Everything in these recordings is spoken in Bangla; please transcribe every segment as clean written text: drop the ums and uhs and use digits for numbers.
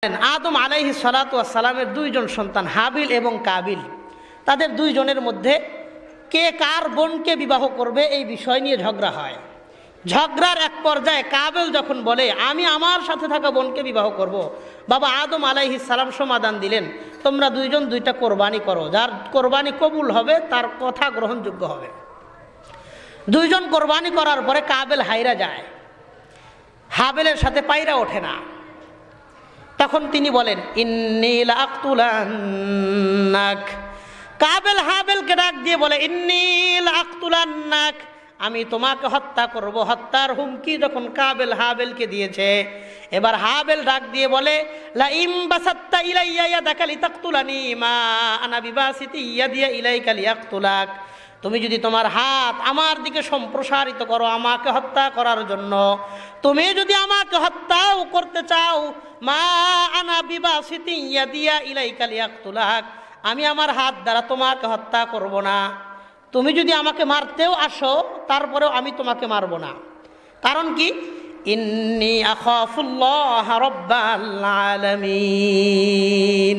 আদম আলাইহিস সালাতু ওয়াস সালামের দুইজন সন্তান হাবিল এবং কাবিল, তাদের দুইজনের মধ্যে কে কার বোনকে বিবাহ করবে এই বিষয় নিয়ে ঝগড়া হয়। ঝগড়ার এক পর্যায়ে কাবিল যখন বলে আমি আমার সাথে থাকা বোনকে বিবাহ করব, বাবা আদম আলাইহিস সালাম সমাধান দিলেন তোমরা দুইজন দুইটা কোরবানি করো, যার কোরবানি কবুল হবে তার কথা গ্রহণযোগ্য হবে। দুইজন কোরবানি করার পরে কাবিল হাইরা যায়, হাবিলের সাথে পায়রা ওঠে না। তখন তিনি বলেন ইন্নী লাআকতুলান্নাক। কাবিল হাবিলকে ডাক দিয়ে বলে ইন্নী লাআকতুলান্নাক, আমি তোমাকে হত্যা করব। হত্যার হুমকি যখন কাবিল হাবিলকে দিয়েছে, এবার হাবিল ডাক দিয়ে বলে লা ইম বাসাত্তা ইলাইয়া ইয়াদাকা লিতাকতুলানি মা আনা বিবাসিতি ইয়াদিয়া ইলাইকা লিয়াকতুলাক। তুমি যদি তোমার হাত আমার দিকে সম্প্রসারিত করো আমাকে হত্যা করার জন্য, তুমি যদি আমাকে হত্যাও করতে চাও, মা আনা বিবাসিতি ইয়াদিয়া ইলাইকা লিয়াকতুলাক, আমি আমার হাত দ্বারা তোমাকে হত্যা করব না। তুমি যদি আমাকে মারতেও আসো তারপরেও আমি তোমাকে মারব না। কারণ কি? ইন্নী আখাফুল্লাহ রাব্বাল আলামিন,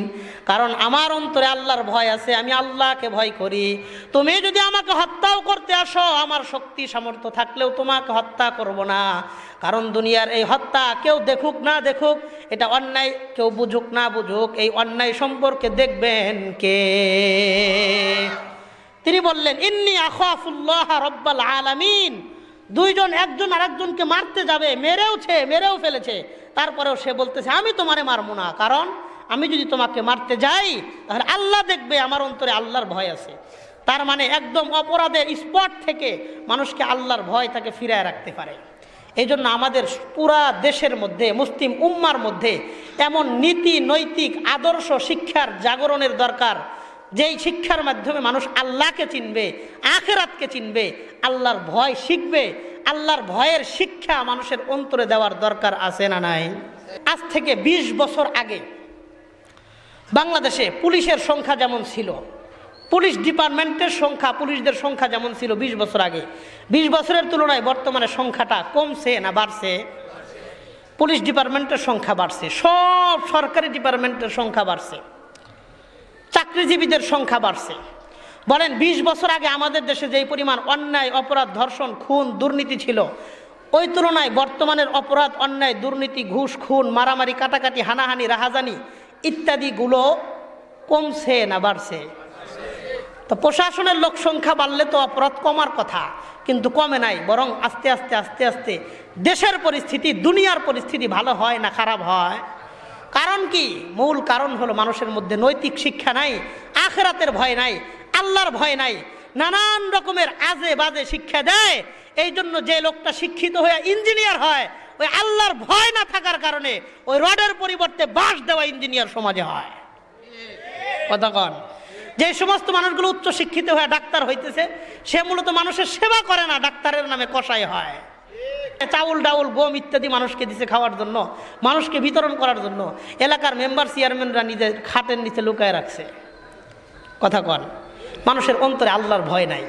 কারণ আমার অন্তরে আল্লাহর ভয় আছে, আমি আল্লাহকে ভয় করি। তুমি যদি আমাকে হত্যাও করতে আসো আমার শক্তি সামর্থ্য থাকলেও তোমাকে হত্যা করব না। কারণ দুনিয়ার এই হত্যা কেউ দেখুক না দেখুক, এটা অন্যায়, কেউ বুঝুক না বুঝুক, এই অন্যায় সম্পর্কে দেখবেন কে? তিনি বললেন ইন্নী আখাফুল্লাহ রাব্বাল আলামিন। দুইজন একজন আরেকজনকে মারতে যাবে, মেরেও ফেলেছে, তারপরেও সে বলতেছে আমি তোমারে মারবো না, কারণ আমি যদি তোমাকে মারতে যাই তাহলে আল্লাহ দেখবে আমার অন্তরে আল্লাহর ভয় আছে। তার মানে একদম অপরাধের স্পট থেকে মানুষকে আল্লাহর ভয় তাকে ফিরায় রাখতে পারে। এই জন্য আমাদের পুরা দেশের মধ্যে, মুসলিম উম্মার মধ্যে এমন নীতি নৈতিক আদর্শ শিক্ষার জাগরণের দরকার, যেই শিক্ষার মাধ্যমে মানুষ আল্লাহকে চিনবে, আখিরাতকে চিনবে, আল্লাহর ভয় শিখবে। আল্লাহর ভয়ের শিক্ষা মানুষের অন্তরে দেওয়ার দরকার আছে না নাই? আজ থেকে 20 বছর আগে বাংলাদেশে পুলিশের সংখ্যা যেমন ছিল, পুলিশ ডিপার্টমেন্টের সংখ্যা, পুলিশদের সংখ্যা যেমন ছিল 20 বছর আগে, 20 বছরের তুলনায় বর্তমানে সংখ্যাটা কমছে না বাড়ছে? পুলিশ ডিপার্টমেন্টের সংখ্যা বাড়ছে, সব সরকারি ডিপার্টমেন্টের সংখ্যা বাড়ছে, চাকরিজীবীদের সংখ্যা বাড়ছে। বলেন 20 বছর আগে আমাদের দেশে যেই পরিমাণ অন্যায় অপরাধ, ধর্ষণ, খুন, দুর্নীতি ছিল, ওই তুলনায় বর্তমানের অপরাধ, অন্যায়, দুর্নীতি, ঘুষ, খুন, মারামারি, কাটাকাটি, হানাহানি, রাহাজানি ইত্যাদিগুলো কমছে না বাড়ছে? তো প্রশাসনের লোক সংখ্যা বাড়লে তো অপরাধ কমার কথা, কিন্তু কমে নাই, বরং আস্তে আস্তে আস্তে আস্তে দেশের পরিস্থিতি, দুনিয়ার পরিস্থিতি ভালো হয় না খারাপ হয়? কারণ কি? মূল কারণ হলো মানুষের মধ্যে নৈতিক শিক্ষা নাই, আখিরাতের ভয় নাই, আল্লাহর ভয় নাই, নানান রকমের আজে বাজে শিক্ষা দেয়। এই জন্য যে লোকটা শিক্ষিত হয়ে ইঞ্জিনিয়ার হয়, ওই আল্লাহর ভয় না থাকার কারণে ওই রডের পরিবর্তে বাঁশ দেওয়া ইঞ্জিনিয়ার সমাজে হয়। কথা কন? যে সমস্ত মানুষগুলো উচ্চ শিক্ষিত হয়ে ডাক্তার হইতেছে, সে মূলত মানুষের সেবা করে না, ডাক্তারের নামে কসাই হয়। চাউল ডাউল গম ইত্যাদি মানুষকে দিছে খাওয়ার জন্য, মানুষকে বিতরণ করার জন্য, এলাকার মেম্বার চেয়ারম্যানরা নিজের খাটের নিচে লুকায় রাখছে। কথা কন? মানুষের অন্তরে আল্লাহর ভয় নাই।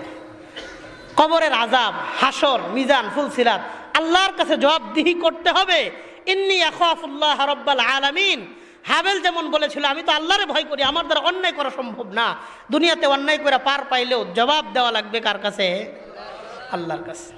কবরের আযাব, হাসর, মিজান, ফুলসিরাত, আল্লাহর কাছে জবাবদিহি করতে হবে। ইন্নী আখাফুল্লাহ রাব্বাল আলামিন। হাবিল যেমন বলেছিল আমি তো আল্লাহরে ভয় করি, আমার দ্বারা অন্যায় করা সম্ভব না। দুনিয়াতে অন্যায় করে পার পাইলেও জবাব দেওয়া লাগবে কার কাছে? আল্লাহর কাছে।